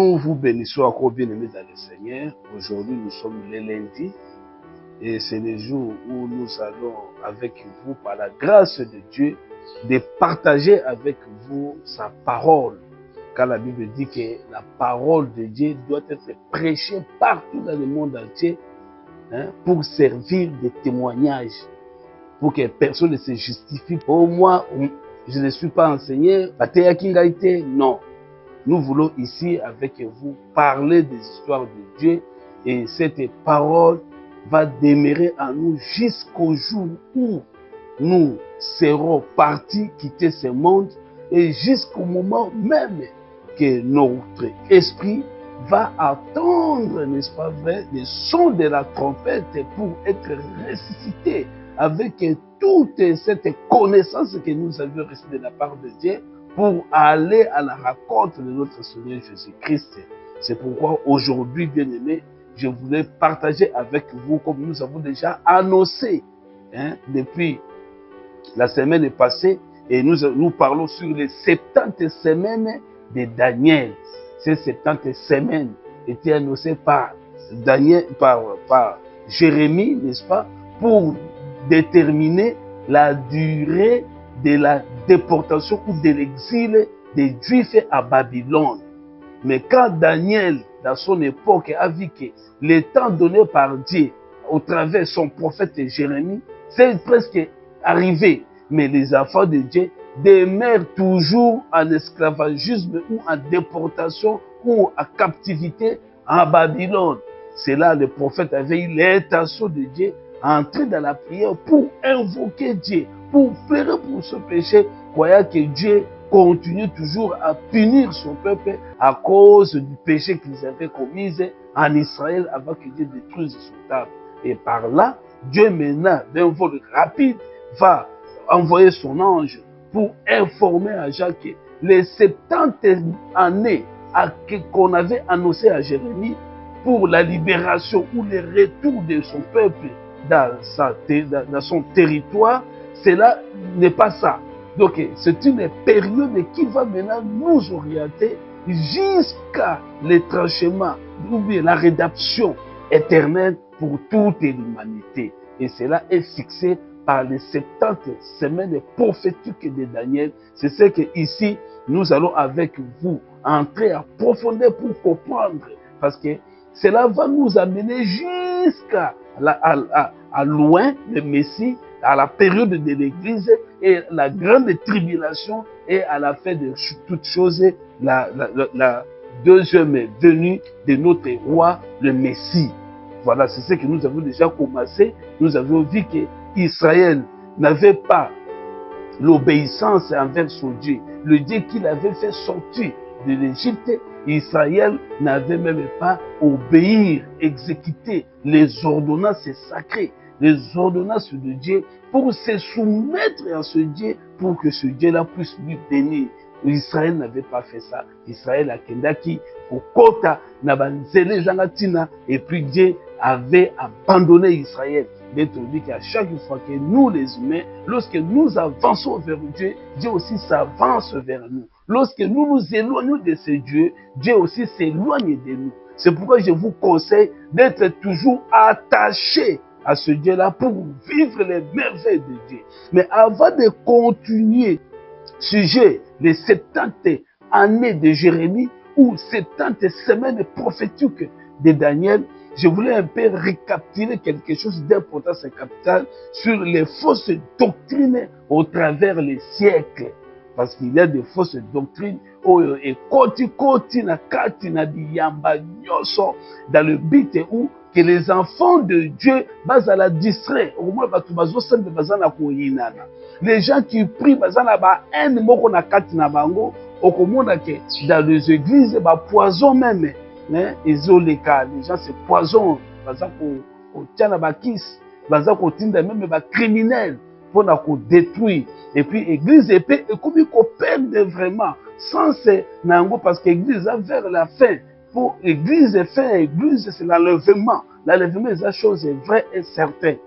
Nous vous bénissons encore bien-aimés dans le Seigneur. Aujourd'hui, nous sommes le lundi et c'est le jour où nous allons avec vous, par la grâce de Dieu, de partager avec vous sa parole. Car la Bible dit que la parole de Dieu doit être prêchée partout dans le monde entier pour servir de témoignage, pour que personne ne se justifie. Pour moi, je ne suis pas enseigné, non. Nous voulons ici avec vous parler des histoires de Dieu et cette parole va demeurer en nous jusqu'au jour où nous serons partis quitter ce monde et jusqu'au moment même que notre esprit va attendre, n'est-ce pas vrai, le son de la trompette pour être ressuscité avec toute cette connaissance que nous avions reçue de la part de Dieu, pour aller à la rencontre de notre Seigneur Jésus-Christ. C'est pourquoi aujourd'hui, bien-aimés, je voulais partager avec vous, comme nous avons déjà annoncé depuis la semaine passée, et nous parlons sur les 70 semaines de Daniel. Ces 70 semaines étaient annoncées par Daniel, par Jérémie, n'est-ce pas, pour déterminer la durée de la déportation ou de l'exil des Juifs à Babylone. Mais quand Daniel, dans son époque, a vu que le temps donné par Dieu au travers de son prophète Jérémie, c'est presque arrivé. Mais les enfants de Dieu demeurent toujours en esclavagisme ou en déportation ou en captivité à Babylone. C'est là le prophète avait eu l'intention de Dieu à entrer dans la prière pour invoquer Dieu, pour pleurer pour ce péché, croyant que Dieu continue toujours à punir son peuple à cause du péché qu'ils avaient commis en Israël avant que Dieu détruise son temple. Et par là, Dieu maintenant, d'un vol rapide, va envoyer son ange pour informer à Jacques que les 70 années qu'on avait annoncé à Jérémie pour la libération ou le retour de son peuple dans son territoire, cela n'est pas ça. Donc, c'est une période qui va maintenant nous orienter jusqu'à l'étranchement ou bien la rédemption éternelle pour toute l'humanité. Et cela est fixé par les 70 semaines prophétiques de Daniel. C'est ce que ici, nous allons avec vous entrer à profondeur pour comprendre. Parce que cela va nous amener jusqu'à loin, le Messie, à la période de l'Église et la grande tribulation et à la fin de toutes choses, la deuxième venue de notre roi, le Messie. Voilà, c'est ce que nous avons déjà commencé. Nous avons vu que Israël n'avait pas l'obéissance envers son Dieu. Le Dieu qu'il avait fait sortir de l'Égypte, Israël n'avait même pas obéi, exécuté les ordonnances sacrées, les ordonnances de Dieu pour se soumettre à ce Dieu, pour que ce Dieu-là puisse lui bénir. Israël n'avait pas fait ça. Israël a kendaki au kota na banzele jangatina et puis Dieu avait abandonné Israël. D'être dit qu'à chaque fois que nous les humains, lorsque nous avançons vers Dieu, Dieu aussi s'avance vers nous. Lorsque nous nous éloignons de ce Dieu, Dieu aussi s'éloigne de nous. C'est pourquoi je vous conseille d'être toujours attaché à ce Dieu-là pour vivre les merveilles de Dieu. Mais avant de continuer, sujet les 70 années de Jérémie ou 70 semaines prophétiques de Daniel, je voulais un peu récapituler quelque chose d'important, c'est capital, sur les fausses doctrines au travers les siècles. Parce qu'il y a des fausses doctrines dans le but où que les enfants de Dieu basent à la distrait. Au moins, les gens qui prient dans les églises, poison même. Les gens se poisonnent, même criminels pour nous détruire. Et puis l'église est comme qu'on perd vraiment sens parce que l'église a vers la fin. Pour l'église est fin, l'église c'est l'enlèvement. L'enlèvement est la chose vraie et certaine.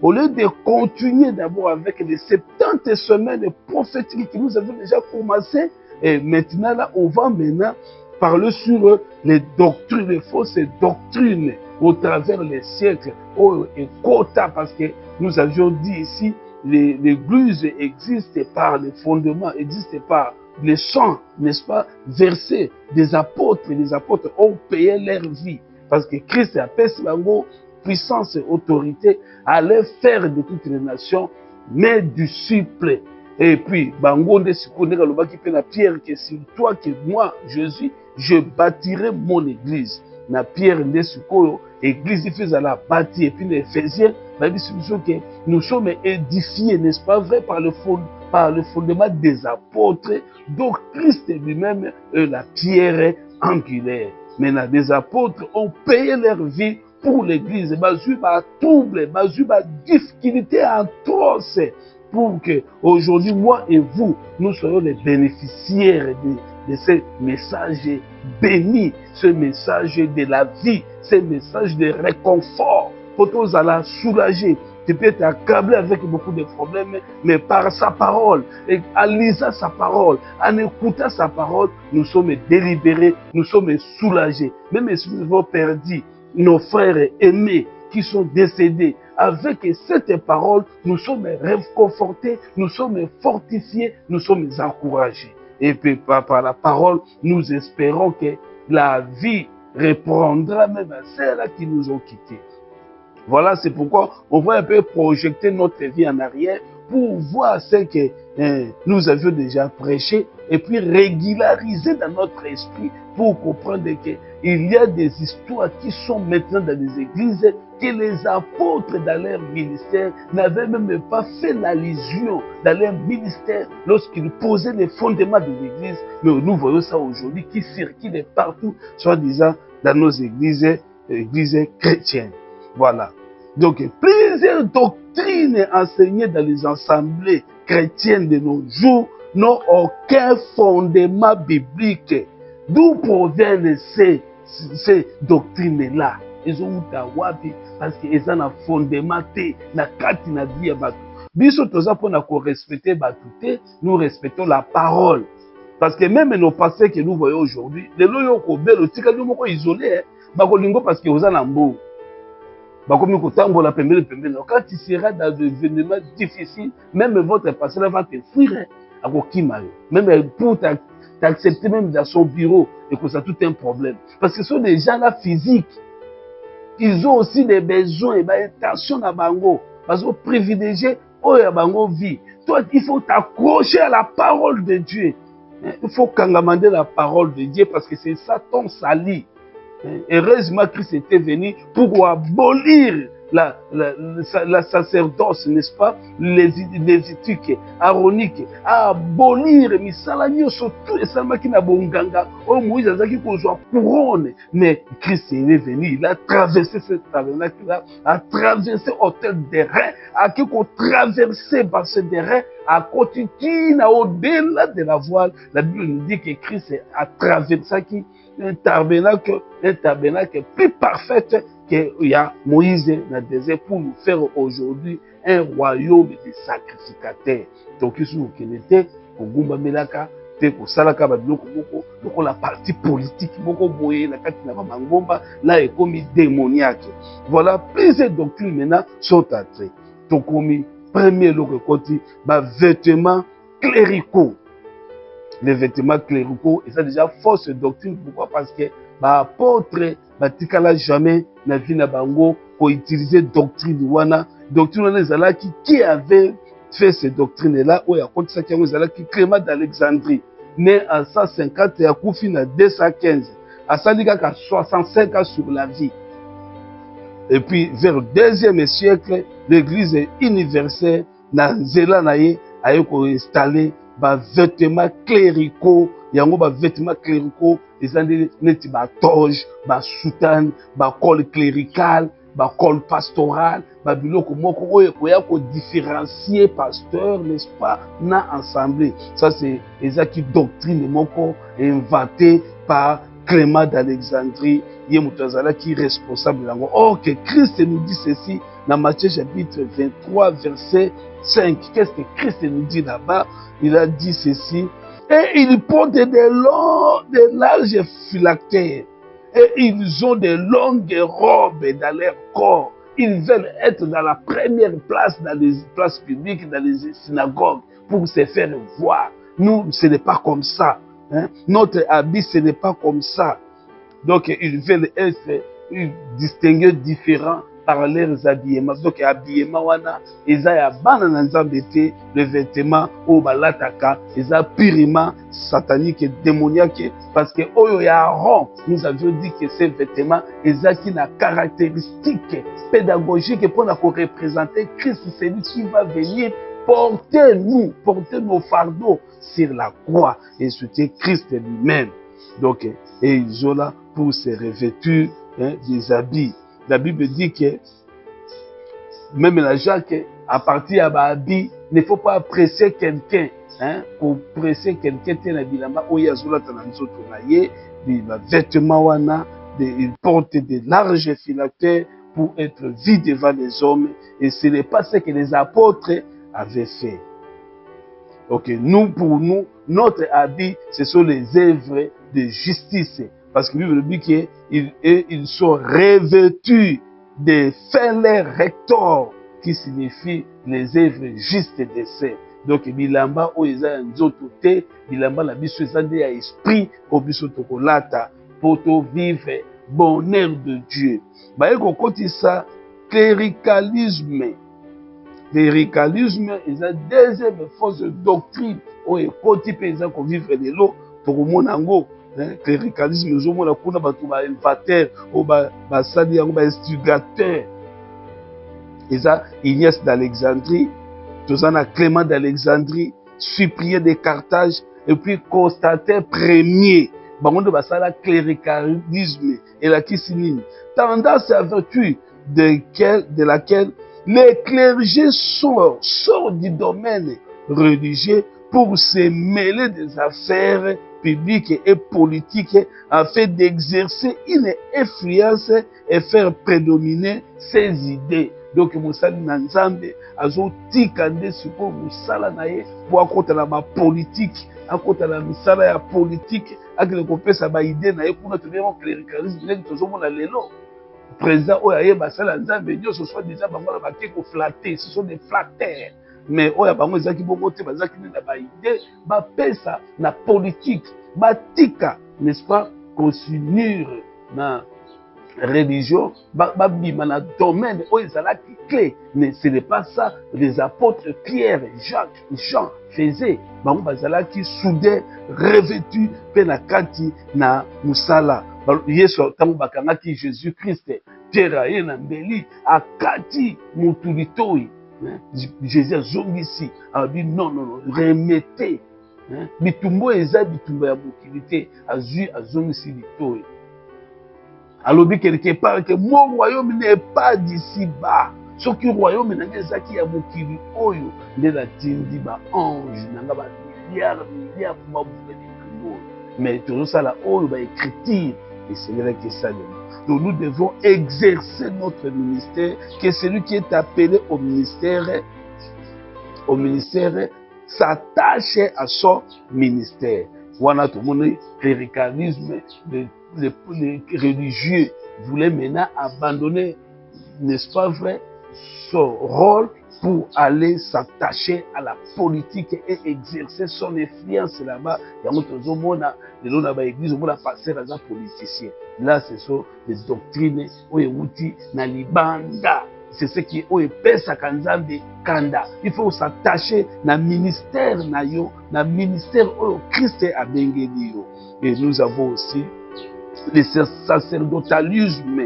Au lieu de continuer d'abord avec les 70 semaines prophétiques que nous avons déjà commencé, et maintenant là, on va maintenant parler sur les doctrines, les fausses doctrines au travers les siècles. Oh, et quota, parce que nous avions dit ici, l'Église existe par les fondements, existe par les chants, n'est-ce pas, versés des apôtres. Les apôtres ont payé leur vie parce que Christ a payé puissance et autorité à aller faire de toutes les nations mes disciples. Et puis, Bangonde Sikonde Galobaki pe na Pierre que c'est toi que moi, Jésus, je bâtirai mon église. Na Pierre nde sikoyo, église fait à la bâtie. Et puis les Éphésiens, que nous sommes édifiés, n'est-ce pas vrai, par le fondement des apôtres. Donc Christ lui-même est la pierre angulaire. Maintenant, les apôtres ont payé leur vie pour l'église. Basu ba trouble, basu ba difficulté atroce. Pour que aujourd'hui, moi et vous, nous soyons les bénéficiaires de ce message béni, ce message de la vie, ce message de réconfort. Pour tous à la soulager. Tu peux être accablé avec beaucoup de problèmes, mais par sa parole, et en lisant sa parole, en écoutant sa parole, nous sommes délibérés, nous sommes soulagés. Même si nous avons perdu nos frères aimés qui sont décédés, avec cette parole, nous sommes réconfortés, nous sommes fortifiés, nous sommes encouragés. Et puis par la parole, nous espérons que la vie reprendra même à ceux-là qui nous ont quittés. Voilà, c'est pourquoi on va un peu projeter notre vie en arrière pour voir ce que nous avions déjà prêché et puis régulariser dans notre esprit pour comprendre qu'il y a des histoires qui sont maintenant dans les églises que les apôtres dans leur ministère n'avaient même pas fait l'allusion dans leur ministère lorsqu'ils posaient les fondements de l'église. Mais nous voyons ça aujourd'hui qui circule partout, soi-disant dans nos églises chrétiennes. Voilà. Donc, plusieurs doctrines enseignées dans les assemblées chrétiennes de nos jours n'ont aucun fondement biblique. D'où proviennent ces doctrines-là? Ils ont eu parce qu'ils ont un fondement, na kati na vie ya batu. Biso toza pona ko respecter batu, nous respectons la parole. Parce que même nos pasteurs que nous voyons aujourd'hui, les loyo ko belo tika nous moko isolé, bakolingo parce que oza na mbo. Quand tu seras dans des événements difficiles, même votre pasteur va te fuir. Même pour t'accepter même dans son bureau, et que ça tout un problème. Parce que ce sont des gens là physiques. Ils ont aussi des besoins et des intentions à Bango. Parce que privilégier, oh ya Bango vie. Toi, il faut t'accrocher à la parole de Dieu. Il faut qu'engamander la parole de Dieu parce que c'est ça ton salut. Heureusement, Christ était venu pour abolir la sacerdoce, n'est-ce pas, les éthiques aroniques, abolir misalanio surtout et salma qui n'a bonganga, oh Moïse a dit qu'on soit couronne, mais Christ est venu, il a traversé cette tabernacle, a traversé l'hôtel des reins, a traversé par ce terrain, a continué au-delà de la voile. La Bible nous dit que Christ a traversé un tabernacle plus parfait qu'il y a Moïse dans le désert pour nous faire aujourd'hui un royaume de sacrificateurs. Donc, il faut qu'il était pour Gumba Melaka, pour Salaka Babiloko, pour la partie politique, la Katina Mangomba, là, est comme démoniaque. Voilà, plusieurs doctrines maintenant sont entrées. Donc, comme premier côté, vêtements cléricaux. Les vêtements cléricaux, et ça déjà fausse doctrine. Pourquoi? Parce que l'apôtre Batikala jamais n'a vu na bango pour utiliser doctrine wana. Doctrine wana qui avait fait ces doctrines-là, où il y a compte ça qui a Clément d'Alexandrie, né en 150 et a Koufi en 215. À Salika a 65 ans sur la vie. Et puis vers le 2e siècle, l'église universelle na Zélanaye a été installée. Vêtements cléricaux, vêtements cléricaux, ils ont des toge, soutane, col clérical, col pastoral, biloko moko ko différencier pasteur, n'est-ce pas, na assemblée. Ça c'est qui doctrine moko inventée par Clément d'Alexandrie, qui est responsable. Or que Christ nous dit ceci dans Matthieu chapitre 23 verset 5. Qu'est-ce que Christ nous dit là-bas? Il a dit ceci: Et ils portent de larges phylactères. Et ils ont de longues robes dans leur corps. Ils veulent être dans la première place, dans les places publiques, dans les synagogues, pour se faire voir. Nous, ce n'est pas comme ça. Hein? Notre habit, ce n'est pas comme ça. Donc, ils veulent être distingués, différents par leurs habillements. Donc, habillement, wana, eza ya bana na nzambe te, le vêtement, o balataka, eza purement satanique et démoniaque, parce que oyo ya Aaron, nous avions dit que ces vêtements, eza qui na caractéristique pédagogique pour nous représenter Christ, c'est lui qui va venir porter nos fardeaux sur la croix, et c'était Christ lui-même. Donc, et ils ont là pour se revêtir des habits. La Bible dit que même la Jacques, à partir de l'habit, il ne faut pas presser quelqu'un. Hein, pour presser quelqu'un, les vêtements, ils portent de larges phylactères pour être vus devant les hommes. Et ce n'est pas ce que les apôtres avaient fait. Ok, pour nous, notre habit, ce sont les œuvres de justice. Parce que Bible dit qu'ils sont revêtus de phalanges rectors, qui signifie les œuvres justes de saints. Donc, bilamba o eza nzoto te, bilamba la biso eza nde ya esprit, o biso tokolata, poto vivre bonheur de Dieu. Baye kokotisa cléricalisme. Cléricalisme est la deuxième fausse doctrine où il continue à vivre de l'eau pour mon ango. Cléricalisme, nous avons la cour de élevateur ou basali ou instigateur. Et ça, Ignace d'Alexandrie, tous en a Clément d'Alexandrie, Cyprien de Carthage, et puis Constantin Ier. Bango de basala cléricalisme et la kissinine. Tendance à vertu de laquelle les clergés sortent du domaine religieux pour se mêler des affaires publiques et politiques afin d'exercer une influence et faire prédominer ses idées. Donc, Moussali Nanzambe, azo tikande suko Moussala naye pour akonta la ma politique, akonta la misala ya politique, akile kopesa ba idée naye pour notre bien cléricalisme, n'est que tozomo na lelo. Président Oyaye Basala Nzambe, ce soit déjà bango la bakeko flatté, ce sont des flatteurs. Mais Oya bango ezaki bongo te bazaki na ba idée, ba pesa na politique, ba tika, n'est-ce pas, continuer na religion, ba bima na domaine oyo ezalaki clé. Mais ce n'est pas ça les apôtres Pierre, Jacques, Jean faisaient. Bango bazalaki soudés, revêtus pe na kati na musala. Yesu tango bakangaki Jésus-Christ, Pierre aye na mbeli akati mutulitoi. Jésus azongisi abi non, remettez. Bitumbo eza bitumbo ya mokili azongisi litoi. Alobi quelque part que mon royaume n'est pas d'ici bas. Ce qui royaume n'a ezaki ya mokili oyo nde la tindi ba ange nanga ba milliards pour ba. Mais tout ça là oyo ba écriture et c'est vrai que ça. Donc nous devons exercer notre ministère, que celui qui est appelé au ministère s'attache à son ministère. Voilà tout le monde, cléricalisme, les religieux voulaient maintenant abandonner, n'est-ce pas vrai, son rôle pour aller s'attacher à la politique et exercer son influence là-bas. Il y a d'autres hommes, l'église, on a passé à un politicien. Là, ce sont des doctrines, c'est ce qui est à Kanzambe Kanda. Il faut s'attacher à ministère, na ministère où Christ a bengeli. Et nous avons aussi le sacerdotalisme,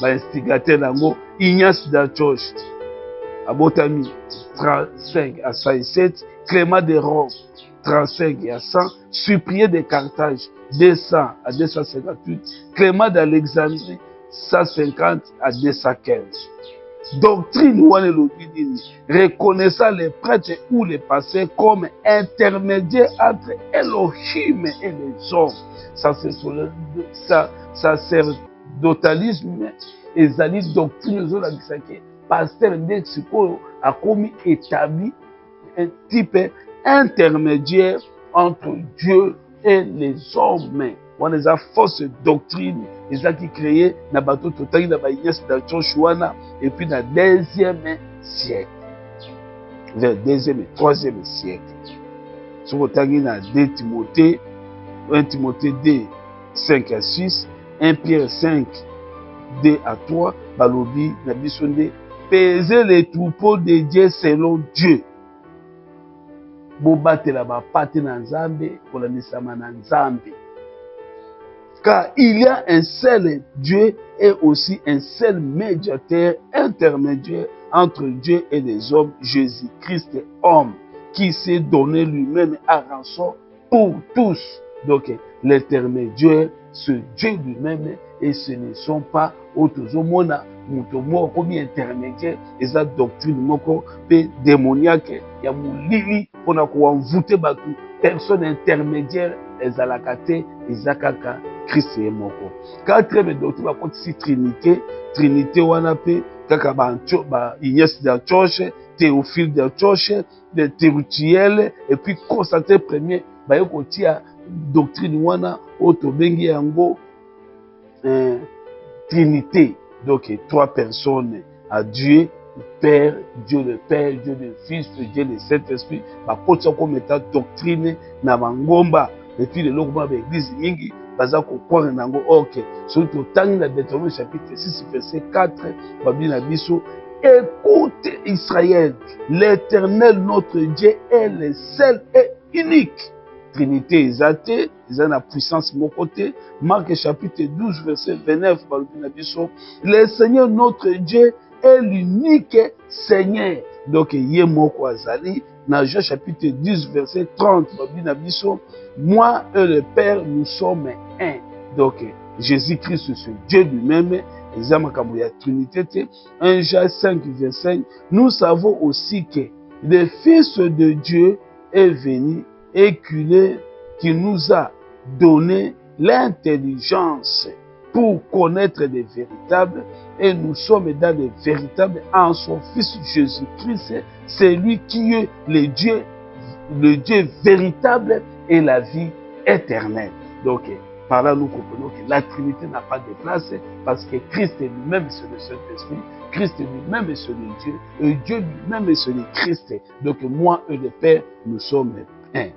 instigateur d'Ango, Ignace d'Antioche, Abotami 35 à 107, Clément de Rome 35 à 100, Cyprien de Carthage 200 à 258, Clément d'Alexandrie 150 à 215. Doctrine reconnaissant les prêtres ou les pasteurs comme intermédiaires entre Elohim et les hommes. Sacerdotalisme ezali doctrine ozolakisaki pasteur nde sikoyo akomi établi un type intermédiaire entre Dieu et les hommes. On a fausse doctrine, ils ont créé na bateau total na baïs d'Alchouana et puis dans le deuxième siècle, vers le deuxième et troisième siècle. Si vous avez 2 Timothée, 1 Timothée 2, 5 à 6, 1 Pierre 5, 2 à 3, balobi na bisonde, pesez les troupeaux de Dieu selon Dieu. Bobatela ba pati na Nzambe, kolanisama na Nzambe. Car il y a un seul Dieu et aussi un seul médiateur intermédiaire entre Dieu et les hommes, Jésus-Christ, homme, qui s'est donné lui-même à rançon pour tous. Donc, l'intermédiaire, ce Dieu lui-même, et ce ne sont pas autres hommes, comme intermédiaire, et sa doctrine, moko, démoniaque, il y a moulili, pour envoûter batou, personne intermédiaire, les alakate, les akaka, Christ est moko. Quatrième doctrine, par contre, si Trinité, wanape, kaka Ignace de Choche, Théophile de Choche, de Théoutiel, et puis Constantin Premier, bayokotia doctrine wana, otobengi yango, Trinité. Donc, 3 personnes à Dieu, Père, Dieu le Père, Dieu le Fils, Dieu le Saint-Esprit, bakotia comme état doctrine na bangomba. Et puis, le logement de l'église, mingi, baza ko croire nango, ok. Surtout, tant la Deutéronome chapitre 6, verset 4, babi na biso, écoute Israël, l'Éternel notre Dieu est le seul et unique. Trinité exaltée, ils ont la puissance de mon côté. Marc chapitre 12, verset 29, babi na biso, le Seigneur notre Dieu est l'unique Seigneur. Donc, yé moko azali, dans Jean chapitre 10, verset 30, babi na biso, moi et le Père, nous sommes un. Donc, Jésus-Christ, c'est Dieu lui-même. La Trinité, 1 Jean 5, verset 5. Nous savons aussi que le Fils de Dieu est venu et qui nous a donné l'intelligence pour connaître les véritables, et nous sommes dans les véritables en son Fils Jésus-Christ, c'est lui qui est le Dieu véritable et la vie éternelle. Donc, par là, nous comprenons que la Trinité n'a pas de place parce que Christ lui-même est le Saint-Esprit, Christ lui-même est le Dieu, et Dieu lui-même est le Christ. Donc, moi et le Père, nous sommes un.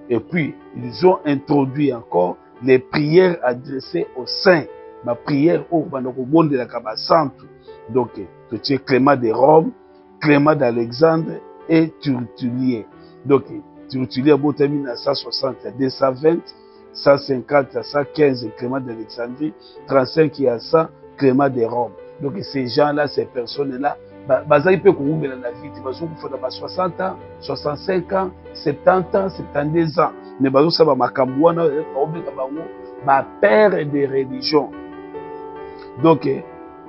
Et puis, ils ont introduit encore les prières adressées aux saints. Ma prière au monde de la Kabasantu. Donc, tu es Clément de Rome, Clément d'Alexandre et Tertullien. Donc, Tertullien a terminé à 160, 220, 150 à 115, Clément d'Alexandrie, 35 et à 100, Clément de Rome. Donc, ces gens-là, ces personnes-là, bazali pe koumbe na vie, bazo kufona ba 60 ans, 65 ans, 70 ans, 72 ans. Mais bazo saba makambo wana obeka bango ba père de religion. Donc,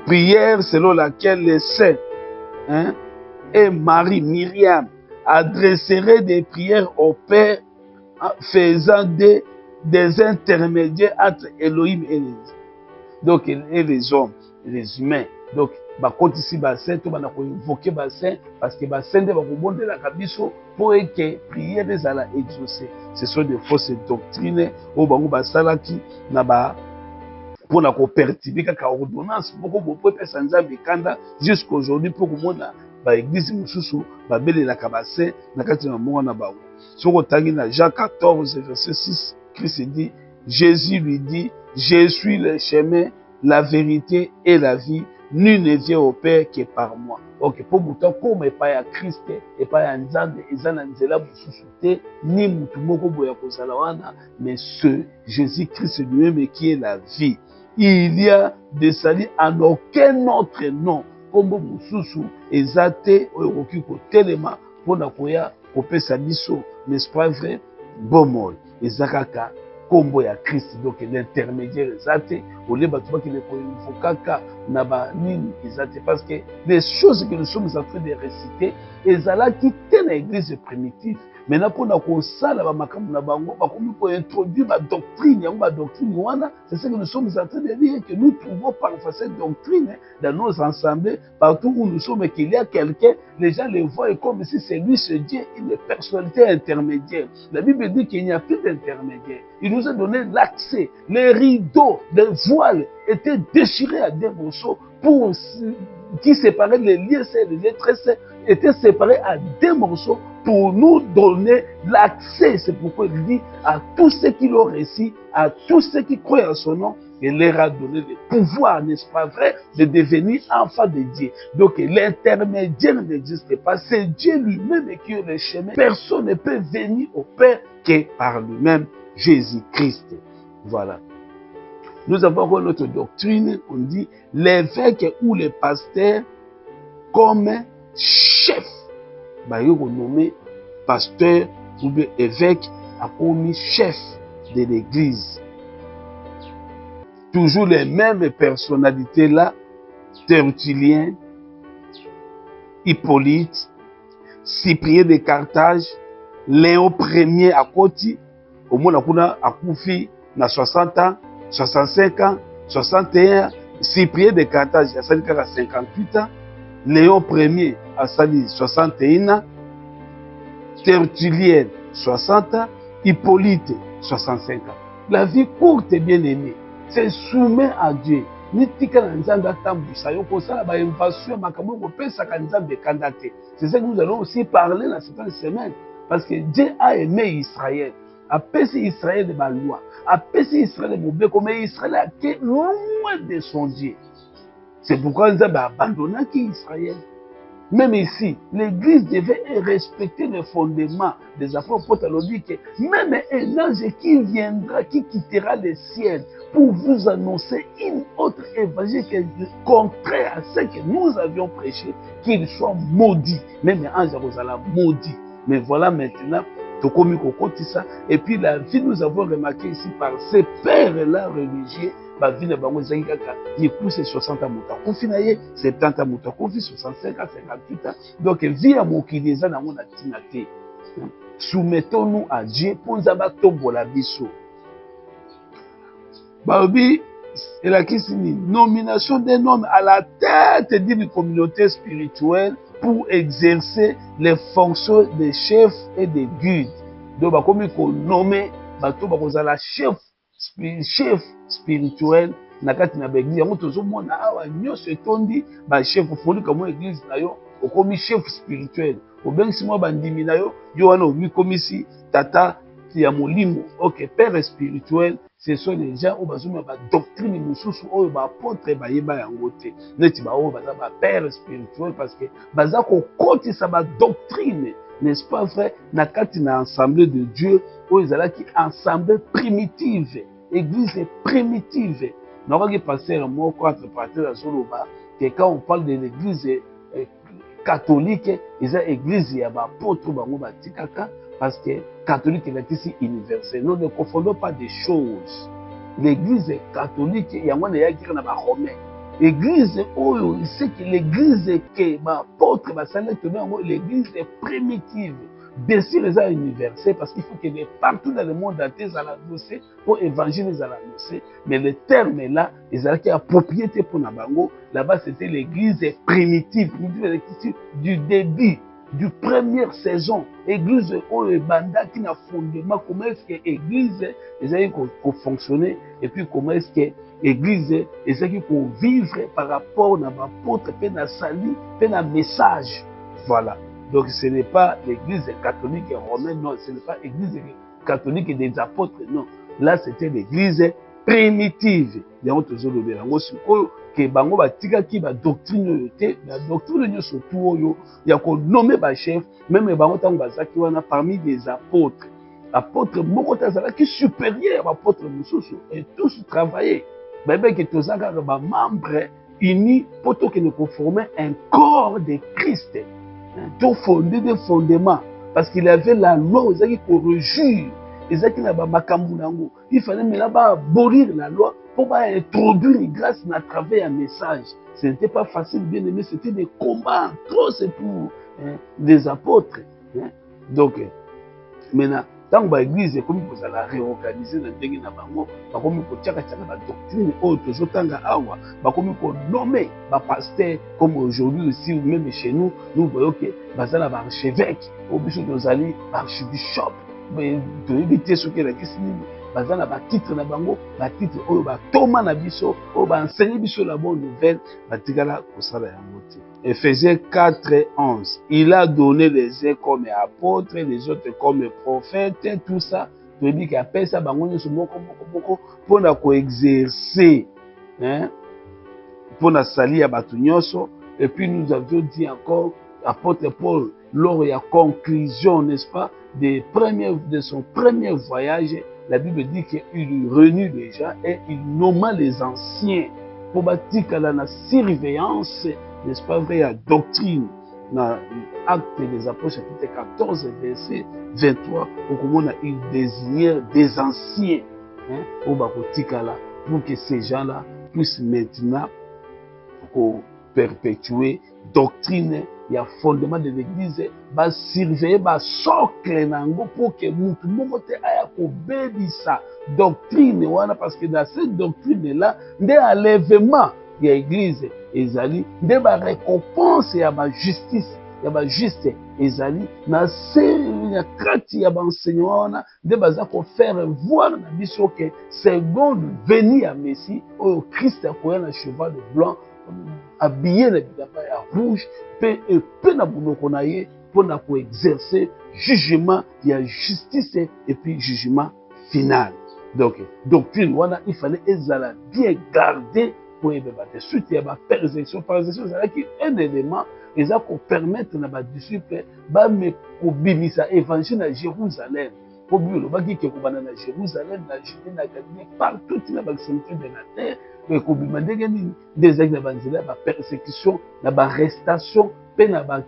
prière selon laquelle les saints et Marie, Myriam, adresseraient des prières au Père faisant des intermédiaires entre Elohim et les hommes, les humains. Donc, bakoti si basin, tout bana ko invoquer basin parce que basin de bakobonde la kabiso pour que prière des ala exaucée. Ce sont des fausses doctrines au bango basalaki na ba pour la coopérative kaka ordonnance beaucoup beaucoup pesa nzambe kanda jusqu'aujourd'hui pour komona ba église mususu ba belela kabase na kati na mwana ba soko tangi na Jean 14 verset 6 Christ dit, Jésus lui dit, je suis le chemin, la vérité et la vie, nul ne vient au Père que par moi. Ok, pour muta comme pas ya Christ et pas ya nzambe ezana nzela mususu te ni mutu moko boya kozala wana, mais ce Jésus Christ lui-même qui est la vie. Il y a de salut en aucun autre nom. Comme mususu ezate oyoki ko telema pona koya kopesa biso, n'est-ce pas vrai? Bomol ezakaka kombo ya Christ, donc l'intermédiaire ezate ole batu ba ki le ko invokaka na ba nini ezate, parce que les choses que nous sommes en train de réciter ezala ki te dans l'église primitive. Maintenant, pour nous ça, pour introduire ma doctrine, c'est ce que nous sommes en train de dire, que nous trouvons parfois cette doctrine dans nos ensembles, partout où nous sommes, qu'il y a quelqu'un, les gens le voient comme si c'est lui, ce Dieu, une personnalité intermédiaire. La Bible dit qu'il n'y a plus d'intermédiaire. Il nous a donné l'accès. Les rideaux, les voiles étaient déchirés à des morceaux pour qui séparaient les liens, les maîtresses étaient séparés à des morceaux pour nous donner l'accès. C'est pourquoi il dit à tous ceux qui l'ont reçu, à tous ceux qui croient en son nom, il leur a donné le pouvoir, n'est-ce pas vrai, de devenir enfants de Dieu. Donc l'intermédiaire n'existe pas. C'est Dieu lui-même qui est le chemin. Personne ne peut venir au Père que par lui-même, Jésus-Christ. Voilà. Nous avons encore notre doctrine, on dit l'évêque ou le pasteur comme chef. Ils ont nommé pasteur ou bien évêque a commis chef de l'église. Toujours les mêmes personnalités là, Tertullien, Hippolyte, Cyprien de Carthage, Léon Ier à Koti, au moins à Koufi, na 60 ans, 65 ans, 61 ans, Cyprien de Carthage à 58 ans, Léon Ier à 61 ans, Tertullien 60 ans, Hippolyte 65 ans. La vie courte et bien aimée, c'est soumis à Dieu. C'est ça que nous allons aussi parler dans cette semaine. Parce que Dieu a aimé Israël. Apesi Israël de ma loi. Apesi Israël de mon bé. Comme Israël a été loin de son Dieu. C'est pourquoi nous avons abandonné Israël. Même ici, l'Église devait respecter les fondements des apôtres. Paul dit que même un ange qui viendra, qui quittera le ciel pour vous annoncer une autre évangile qui est contraire à ce que nous avions prêché, qu'il soit maudit. Même un ange sera maudit. Mais voilà maintenant, et puis la vie, nous avons remarqué ici par ces pères-là religieux, la vie de Bango Zangaka, il pousse 60 ans, 70 ans, 65 ans, 58 ans. Donc, vie à mon qui les a dans mon activité. Soumettons-nous à Dieu pour nous avoir tombeau la biso. Babi, et la nomination d'un homme à la tête d'une communauté spirituelle pour exercer les fonctions de chef et de guide. Donc, comme il faut nommer, la chef spirituel, nakati na l'église. Yango tozomona awa nyonso etondi ba chef foli comme église na yo, okomi chef spirituel. Obengisi mo bandimi na yo, yo wana omi komisi tata ya molimo. OK, père spirituel, ce sont les gens où bazoma ba doctrine mususu oyo ba apôtre ba yeba yango te. Neti ba oyo baza ba père spirituel parce que baza ko kotisa ba doctrine, n'est-ce pas vrai, nakati na assemblée de Dieu oyo ezalaki assemblée primitive. Église primitive. Nous avons passé un mot contre partir à Zoloba, que quand on parle de l'église catholique, il y a l'église qui est apôtre parce que catholique est ici universel. Nous ne confondons pas des choses. L'église catholique, il y a un romain. L'église, c'est que l'église qui est apôtre, l'église est primitive. Bien sûr, les gens universels, parce qu'il faut que partout dans le monde entier, ils annoncent pour évangéliser, ils annoncent. Mais le terme est là, ils ont la propriété pour Nabango. Là-bas, c'était l'église primitive, du début, du première saison. L'église Banda qui n'a fondement, comment est-ce que l'église peut fonctionner, et puis comment est-ce que l'église peut vivre par rapport à l'apôtre, à la salut, à la message. Voilà. Donc ce n'est pas l'église catholique et romaine, non, ce n'est pas l'église catholique et des apôtres, non. Là, c'était l'église primitive. Il y a toujours le bélango, que bango batika qui ba doctrine te, la doctrine surtout yo, il y a qu'on nommé ba chef, même bango tango bazaki wana parmi des apôtres. Apôtres moko tazala qui supérieur à apôtres mususu et tous travaillaient. Bébé que tozaka ba membres unis pour que nous conformer un corps de Christ. Tout fondé des fondements. Parce qu'il avait la loi, il fallait qu'on rejure. Il fallait abolir la loi pour introduire une grâce à travers un message. Ce n'était pas facile, bien aimé, c'était des combats atroces pour des apôtres. Hein? Donc, maintenant, tant que l'église est comme vous allez réorganiser dans le na bango, ba comme ko tchaka tchaka ba doctrine autre zotanga awa, ba comme ko nommer ba pasteur comme aujourd'hui aussi ou même chez nous, nous voyons que bazala ba archevêque, au biso dozali archbishop, mais de éviter ce que la question bazala ba titre na bango, ba titre oyo ba toma na biso, o ba enseigner biso la bonne nouvelle, ba tigala ko sala ya moti. Éphésiens 4, 11. Il a donné les uns comme apôtres, les autres comme prophètes, tout ça. Tu dis qu'il appelle ça pour exercer, pour la salir à Batunyoso. Et puis nous avions dit encore, apôtre Paul, lors de la conclusion, n'est-ce pas, de son premier voyage, la Bible dit qu'il renoue déjà et il nomma les anciens pour bâtir la surveillance, n'est-ce pas vrai, la doctrine, dans l'acte des apôtres, chapitre 14, verset 23, où il désignait des anciens, pour que ces gens-là puissent maintenant perpétuer doctrine, il y a fondement de l'église, va surveiller, va socle nango pour que mutu mokote aya ko bebisa doctrine wana, parce que dans cette doctrine là, nde enlèvement de l'église ezali, nde ba récompense ya ba justice, ya ba juste ezali, na ya kati ya ba enseignement wana, nde baza ko faire voir na biso que seconde venue ya Messie, au Christ akoya na cheval de blanc, habillé na bilamba ya rouge, pe na bunoko na ye pour exercer jugement, il y a justice et puis jugement final. Donc doctrine wana il fallait ezala bien garder pour de suite il y a ba persécution c'est qui un élément eza ko permettre na ba disciples ba me ko bimisa évangile à Jérusalem. Pour lui, le bagi qui est à Jérusalem, la Judée, la Galilée, partout dans la extrémité de la terre, mais qu'on lui demande des exemples de la persécution, de la arrestation, de la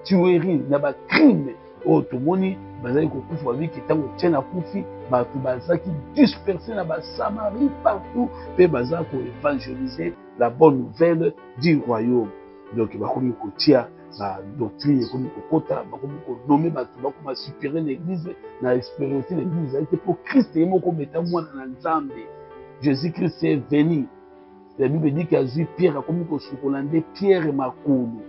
tuerie, de la crime. Oh, tout le monde, bazali ko kufa bi ki tango tena kufi, ba tu bazaki disperser na ba Samarie partout, pe bazali ko évangéliser la bonne nouvelle du royaume. Donc ba komi ko tia la doctrine comme kokota, ba komi ko nommer ba tu ba ko supérieur l'église na expérimenter l'église était pour Christ et moko meta mwana na Nzambe. Jésus-Christ est venu. La Bible dit qu'il a vu Pierre comme ko sukolande Pierre makulu.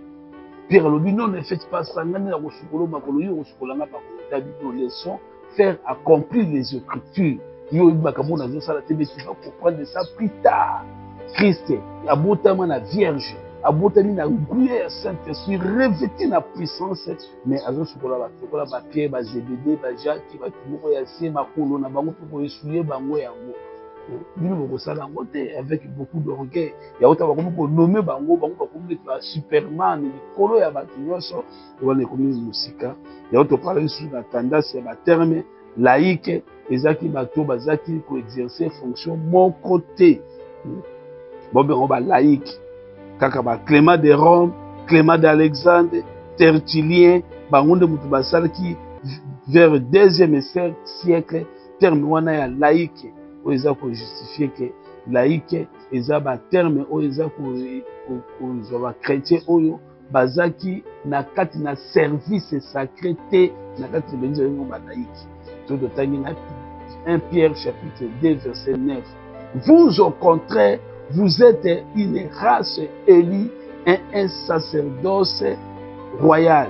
Pierre le dit non, ne faites pas ça, ngani na ko sukolo makulu yo sukolanga ba ko ta Bible leçon faire accomplir les écritures. Yo bakamona zo sala tebe tu vas comprendre ça plus tard. Christ a botama na vierge, a botami na guye Saint-Esprit revêtu na puissance, mais azo sukola ba Pierre ba Zébédée ba Jacques ba tumoko ya sie makolo na bango pour essuyer bango yango. Bino boko sala ngote avec beaucoup d'orgueil. Ya ota ba ko nommer bango ba ko ba Superman ni kolo ya ba nyonso wana ko musika. Ya ota parler sur la tendance ya ba terme laïque ezaki bato bazaki ko exercer fonction mon côté. Bon ben on va laïque. Kaka ba Clément de Rome, Clément d'Alexandre, Tertullien, bangonde mutu basala ki vers le 2e siècle terme wana ya laïque o eza ko justifier que laïque eza ba terme o eza ko ba chrétien oyo bazaki na kati na service sacré te na kati de l'église ba laïque. Tout de tangi na 1 Pierre chapitre 2 verset 9. Vous au contraire, vous êtes une race élue, un sacerdoce royal,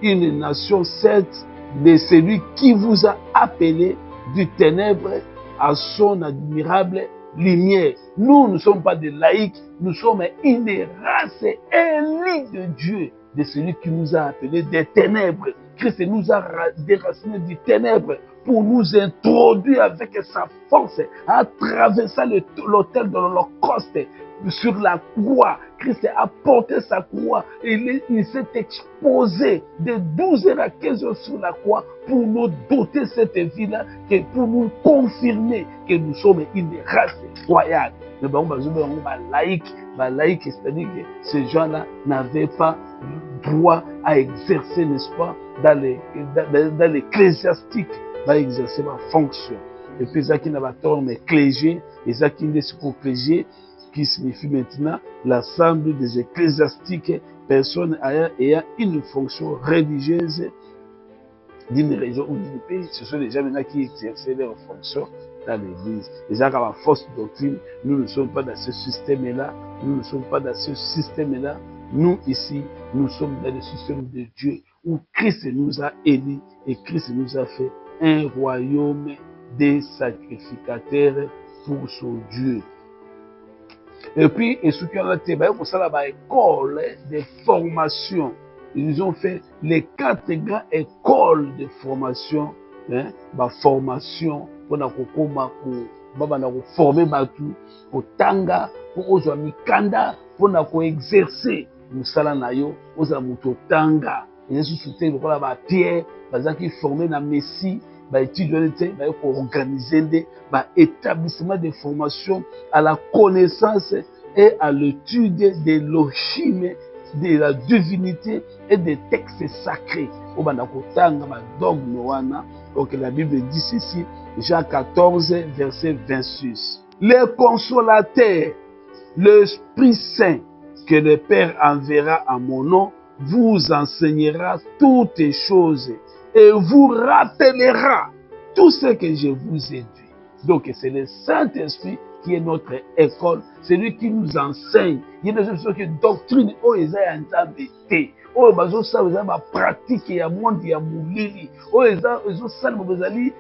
une nation sainte de celui qui vous a appelé du ténèbre à son admirable lumière. Nous ne sommes pas des laïcs, nous sommes une race élue de Dieu, de celui qui nous a appelés des ténèbres. Christ nous a déracinés du ténèbre pour nous introduire avec sa force à traverser l'autel de l'Holocauste. Sur la croix, Christ a porté sa croix et il s'est exposé de 12h à 15h sur la croix pour nous doter cette vie-là, pour nous confirmer que nous sommes une race royale. Mais laïque, c'est-à-dire que ces gens-là n'avaient pas droit à exercer, n'est-ce pas, dans l'ecclésiastique, à exercer ma fonction. Et puis, ça qui n'a pas tort, mais clergé, et ça qui n'est pas clergé, qui signifie maintenant l'ensemble des ecclésiastiques, personnes ayant une fonction religieuse d'une région ou d'un pays, ce sont les gens maintenant qui exerçaient leurs fonctions dans l'église. Les gens qui ont la fausse doctrine, nous ne sommes pas dans ce système-là, nous ne sommes pas dans ce système-là. Nous ici, nous sommes dans le système de Dieu où Christ nous a élus et Christ nous a fait un royaume des sacrificateurs pour son Dieu. Et puis, et ce qui a été, pour ça, là, école de formation. Ils ont fait les 4 grandes écoles de formation, formation, pour former Batu, pour Tanga, pour Ozwa Mikanda, pour exercer Musala Nayo, Ozwa Muto Tanga. Et je suis soutenu pour la Pierre, qui formé dans Messie, pour organiser des établissements de formation à la connaissance et à l'étude de l'origine de la divinité et des textes sacrés. Donc la Bible dit ceci, Jean 14, verset 26. Le consolateur, l'Esprit Saint, que le Père enverra en mon nom, vous enseignera toutes choses et vous rappellera tout ce que je vous ai dit. Donc c'est le Saint-Esprit qui est notre école, c'est lui qui nous enseigne. Il y a des choses qui doctrine, oh, ils ont été. Oh, bazo ça, vous avez pratique, il y a monde, il y a moulili. Oh, ils ont ça, vous avez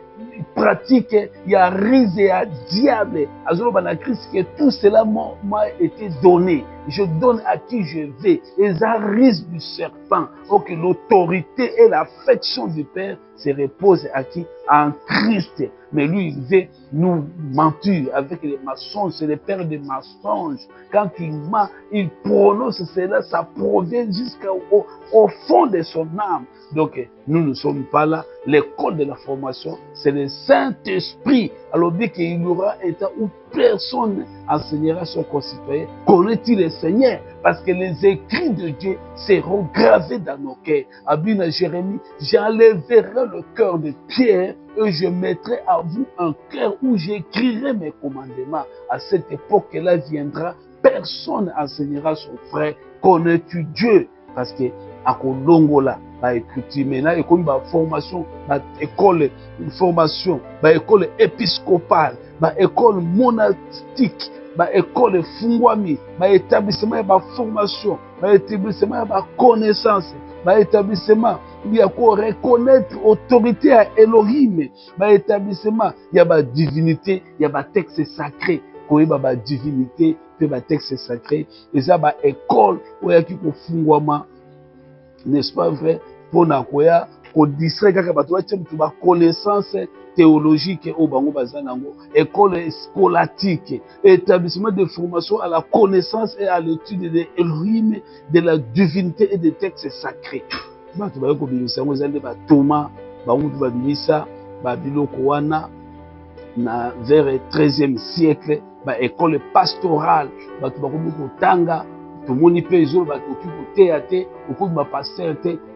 pratique, il y a risque, il y a diable. Azolo bana Christ, que tout cela m'a été donné. Je donne à qui je veux. Les risques du serpent. Oh, que l'autorité et l'affection du Père se reposent à qui? En Christ. Mais lui, il veut nous mentir avec les mensonges. C'est le père des mensonges. Quand il ment, il prononce cela, ça provient jusqu'au fond de son âme. Donc, nous ne sommes pas là. L'école de la formation, c'est le Saint-Esprit. Alors, dit qu'il y aura un temps où personne enseignera son concitoyen. Connaît-il le Seigneur? Parce que les écrits de Dieu seront gravés dans nos cœurs. Abina Jérémie, j'enlèverai le cœur de pierre et je mettrai à vous un cœur où j'écrirai mes commandements. À cette époque-là viendra, personne enseignera son frère. Connais-tu Dieu? Parce que à Kolongola, écouter maintenant, et comme formation, école épiscopale, école monastique, école fungwami, établissement de formation, établissement de connaissance, établissement il y a quoi reconnaître autorité à Elohim, établissement il y a divinité, il y a texte sacré, il y a divinité, il y a texte sacré, et ça école où il y a qui fungwama, n'est-ce pas vrai? Pour nakoya ko distrait kaka bato ba connaissance théologique au bango bazanango, école scolastique, établissement de formation à la connaissance et à l'étude de l'Elohim, de la divinité et des textes sacrés. Bato ba ko bimisa ngo zande ba Thomas ba mutu ba bimisa ba biloko wana na vers le 13e siècle, ba école pastorale bato ba ko tanga. Tout le monde peut y aller,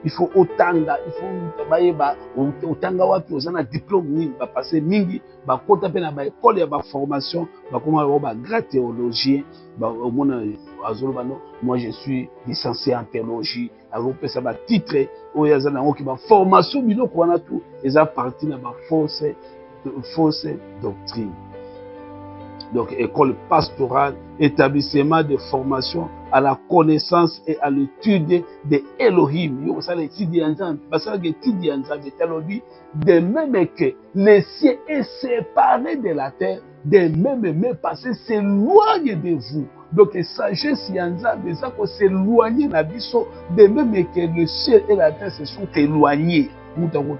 il faut otanga, il faut otanga wapi ozana diplôme ni ba passer mingi ba kota pe na ba école ya ba formation ba koma ba grand théologien ba omona azolo bano moi je suis licencié en théologie alors pe ça ba titre o ya zana ki ba formation biloko wana tout eza partie na ba fausse doctrine. Donc, école pastorale, établissement de formation à la connaissance et à l'étude de Elohim. De même que le ciel est séparé de la terre, de même mes passés s'éloignent de vous. Donc, sagesse yanza, ça qu'on s'éloigne d'abisso, de même que le ciel et la terre se sont éloignés. Nous avons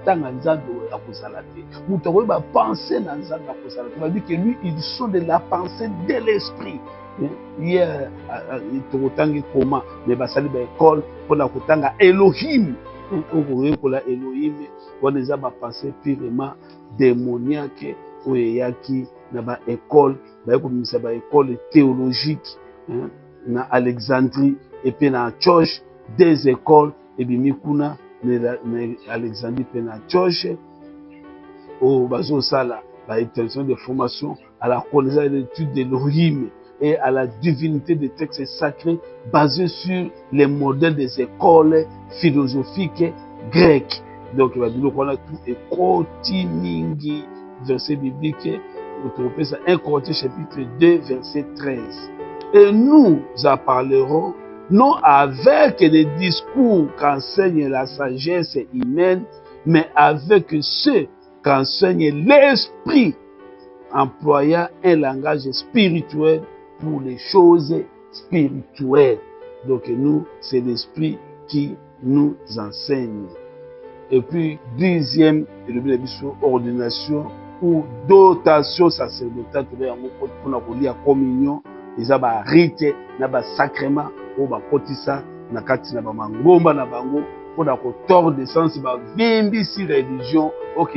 pensé dans on va dire que lui, ils sont de la pensée de l'esprit. Hier, comment mais basali ba école pour la kutanga Elohim. Pour la Elohim, on les a pensé purement démoniaque ou yaki na ba école, ba école théologique na Alexandrie et puis na Church des écoles et bimikuna Alexandrie Pena Church au Bazo Sala, l'intervention de formation à la connaissance et l'étude de l'Elohim et à la divinité des textes sacrés basés sur les modèles des écoles philosophiques grecques. Donc on a tout et koti mingi verset biblique. Vous trouvez ça 1 Corinthiens chapitre 2 verset 13. Et nous en parlerons non avec des discours qu'enseigne la sagesse humaine, mais avec ceux qu'enseigne l'esprit, employant un langage spirituel pour les choses spirituelles. Donc nous, c'est l'esprit qui nous enseigne. Et puis, dixième, ordination ou dotation sacerdotale, pour la communion, ils ont un rite, un sacrement, ou un kotisa, na kati na bamangomba na bango, pour la tordre de sens, bimbi si religion, ok,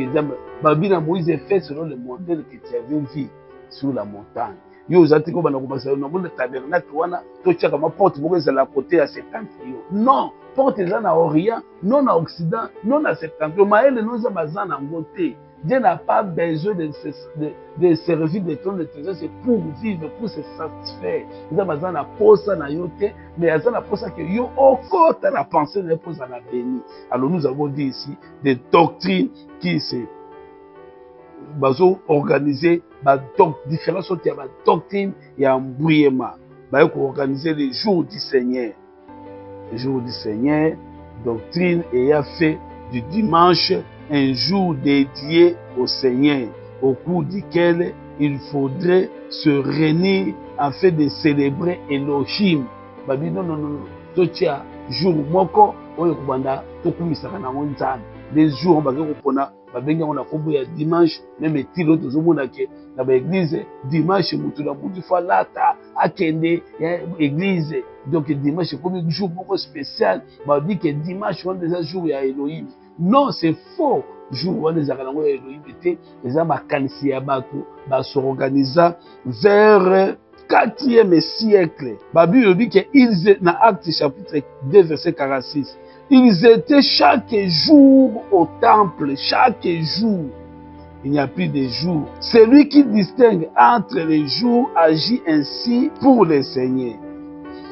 babina Moïse fait selon le modèle que tu avais vu sur la montagne. Yo zati ko bana ko basa na mona tabernacle wana to chaka ma porte boko ezala côté ya septentrion. Non, porte eza na orient, non na occident, non na septentrion. Maël nous a bazan na ngote. Dieu n'a pas besoin de servir de ton de trésor, c'est pour vivre, pour se satisfaire. Nous a bazan na posa na yote, mais azan na posa que yo okota la pensée na posa na béni. Alors nous avons dit ici des doctrines qui se bazo organiser différentes sortes de doctrines et embrouillement. Bazo organiser les jours du Seigneur. Les jours du Seigneur, doctrine ayant fait du dimanche un jour dédié au Seigneur, au cours duquel il faudrait se réunir afin de célébrer Elohim. Babi non non non, totia jour moko oyo kubanda tokumisaka na nzambe. Les jours on va kopona babenga on a kombo ya dimanche, même tilo tozomona ke na ba église dimanche mutu na mutu fa lata akende ya église. Donc dimanche comme un jour beaucoup spécial, bah dit que dimanche on des jours ya Elohim. Non, c'est faux. Jour on des akalango ya Elohim était les amba kanisi ya bato ba s'organisa vers 4e siècle. Bible dit que ils étaient dans Actes chapitre 2 verset 46. Ils étaient chaque jour au temple, chaque jour. Il n'y a plus de jours. Celui qui distingue entre les jours agit ainsi pour le Seigneur.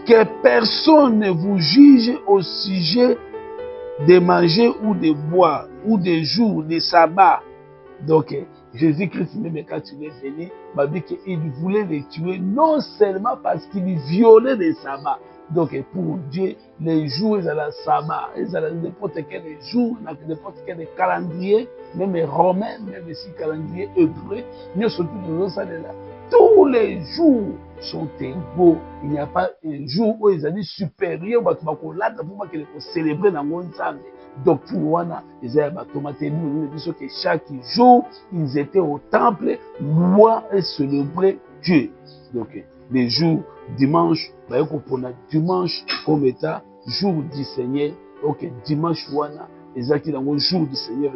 Que personne ne vous juge au sujet de manger ou de boire, ou des jours, des sabbats. Donc, Jésus-Christ, même quand il est venu, m'a dit qu'il voulait les tuer, non seulement parce qu'il violait les sabbats. Donc, pour Dieu, les jours, ils ont le sabbat, ils ont n'importe quel jour, n'importe quel calendrier, même romain, même si calendrier hébreu, nous sommes tous là. Tous les jours sont égaux. Il n'y a pas un jour où ils ont dit supérieur, pour célébrer dans le monde. Donc, pour ils ont que chaque jour, ils étaient au temple, louant et célébrer Dieu. Donc, les jours, dimanche, dimanche comme état, jour du Seigneur, ok, dimanche, ils ont le jour du Seigneur,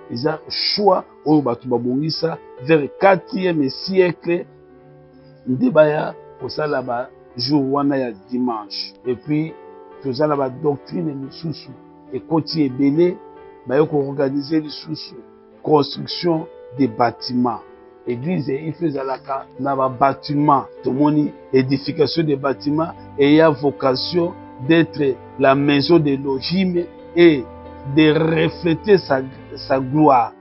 ils ont choix, vers le 4e siècle, ndebaya pour ça là-bas jour wana ya dimanche. Et puis tout ça là-bas doctrine misusu et côté ebele ba yo organiser lisusu construction des bâtiments. Église il faisait la na ba bâtiment tomoni édification des bâtiments et a vocation d'être la maison d'Elohim et de refléter sa gloire.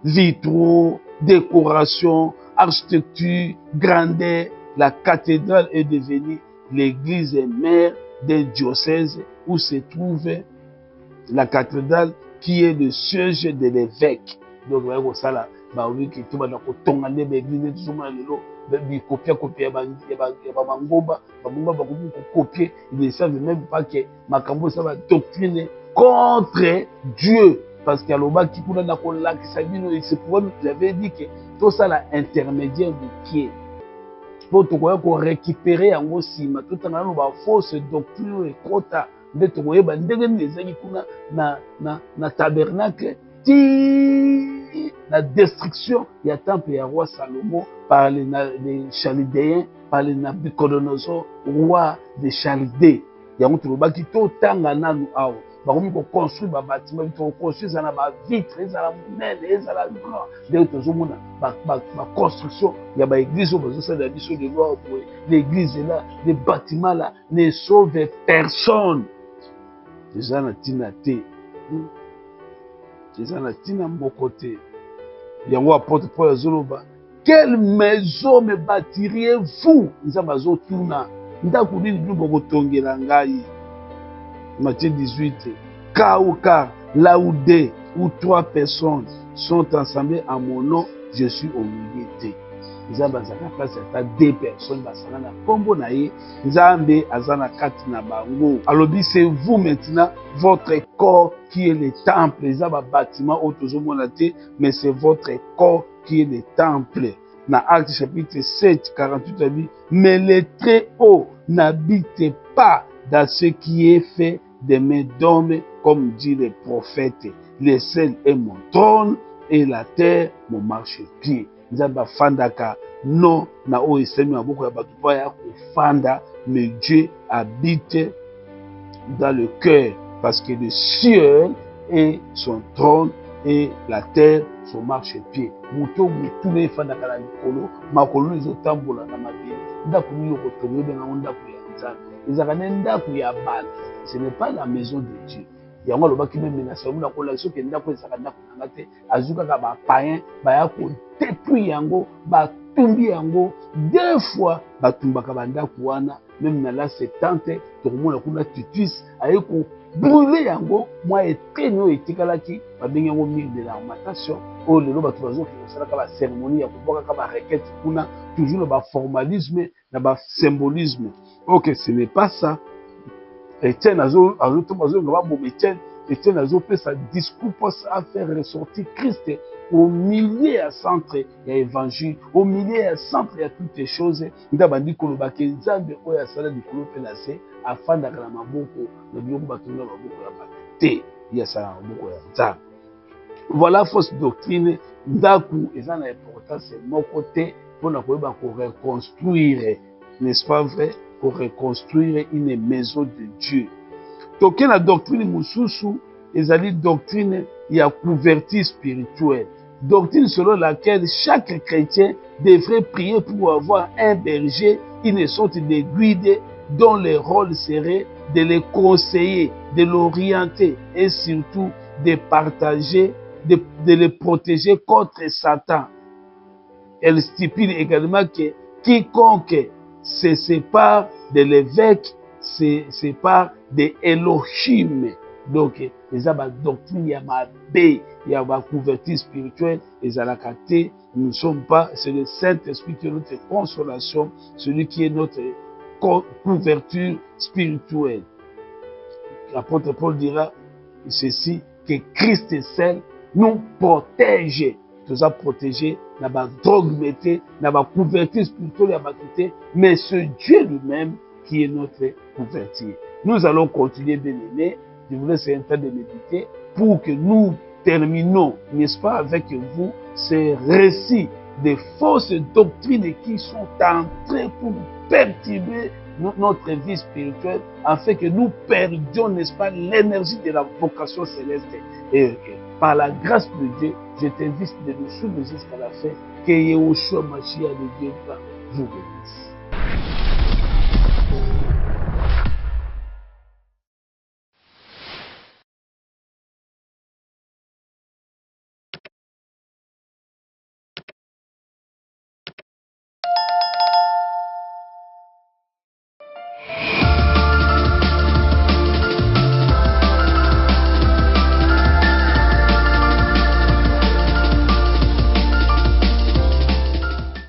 Vitraux, décoration, architecture, grandeur. La cathédrale est devenue l'église mère d'un diocèse où se trouve la cathédrale qui est le siège de l'évêque. Donc, vous voyez ça là, oui, qui tout le monde a l'église, tout le monde copier, copier, ils ne savent même pas que Makambo ça va doctrine contre Dieu. Parce qu'il y a le bas qui peut c'est pour j'avais dit que tout ça là intermédiaire du pied. Pour récupérer en gros sima tout en allant ba fausse doctrine et quota de tokoye ba ndenge nezaki kuna na tabernacle ti la destruction il y a temple ya roi Salomon par les Chaldéens, par les Nabucodonosor roi des Chaldées. Il y a un truc qui tout tanga nanu awo bakomi ko construire ba bâtiment to construire ça na ba vitre ça la monene ça la grand de tozomona ba construction ya ba église au besoin de biso de loi pour l'église là les bâtiments là ne sauvent personne déjà na tinate eza na ntina moko te. Yango apôtre Paul azoloba, quelle maison me bâtiriez-vous? Nzambe azotuna, ndako nini bino bokotongela ngai? Matthieu 18, car là où deux ou trois personnes sont ensemble en mon nom, je suis au milieu d'eux. Nzambe azaka place ata deux personnes basala na kombo na ye, Nzambe azana kati na bango. Alobi, c'est vous maintenant, votre corps qui est le temple. Nzambe bâtiment autozomona te, mais c'est votre corps qui est le temple. Dans Actes chapitre 7, 48, il dit, mais le très haut n'habite pas dans ce qui est fait des mains d'hommes, comme dit le prophète. Le ciel est mon trône et la terre mon marchepied. Nzambe fandaka non na o esemi maboko ya bato pa ya kofanda, mais Dieu habite dans le cœur, parce que le ciel est son trône et la terre son marchepied. Muto mutu ne fandaka na likolo, makolo ezotambola na mabele. Ndako nini okotonga benga ndako ya Nzambe. Ezaka ne ndako ya bato. Ce n'est pas la maison de Dieu. Yango alobaki même na samu na kola soki ndako ezaka ndako na ngate, azukaka ba païen baya ko détruire yango, batumbi yango. Deux fois batumbaka bandako wana, même na la 70 tokomona kuna Titus aye ko brûler yango, moi etenyo etikalaki babengi yango mur de lamentation. Oh lelo bato bazoki kosalaka ba cérémonie ya kobwaka ba requête kuna, toujours ba formalisme na ba symbolisme. Ok, ce n'est pas ça. Etienne Etienne azopesa discours pour faire ressortir Christ au milieu à centre ya évangile, au milieu à centre ya toutes les choses. Nda bandi koloba ke Nzambe oyo asala likolo pe na se afandaka na maboko na biloko batonga maboko ya bato te, ya sala na maboko ya Nzambe. Voilà fausse doctrine. Ndaku eza na importance moko te mpona koyeba ko reconstruire, n'est-ce pas vrai? Pour reconstruire une maison de Dieu. Donc la doctrine mususu ezali doctrine ya couverture spirituelle. Doctrine selon laquelle chaque chrétien devrait prier pour avoir un berger, une sorte de guide dont le rôle serait de les conseiller, de l'orienter et surtout de partager, de les protéger contre Satan. Elle stipule également que quiconque se sépare de l'évêque, se sépare de Elohim. Donc, les a doctrine ya mabe, ya ba couverture spirituelle, les alakate, nous ne sommes pas, c'est le Saint-Esprit qui est notre consolation, celui qui est notre couverture spirituelle. L'apôtre Paul dira ceci, que Christ seul nous protège. Nous a protégé, n'a pas dogmaté, n'a pas couverture spirituelle, mais ce Dieu lui-même qui est notre couverture. Nous allons continuer, bien-aimés. Je vous laisse un temps de méditer pour que nous terminons, n'est-ce pas, avec vous, ces récits de fausses doctrines qui sont entrées pour perturber notre vie spirituelle, afin que nous perdions, n'est-ce pas, l'énergie de la vocation céleste. Et par la grâce de Dieu, je t'invite de nous suivre jusqu'à la fin. Que Yahushua Mashiach de Dieu vous bénisse.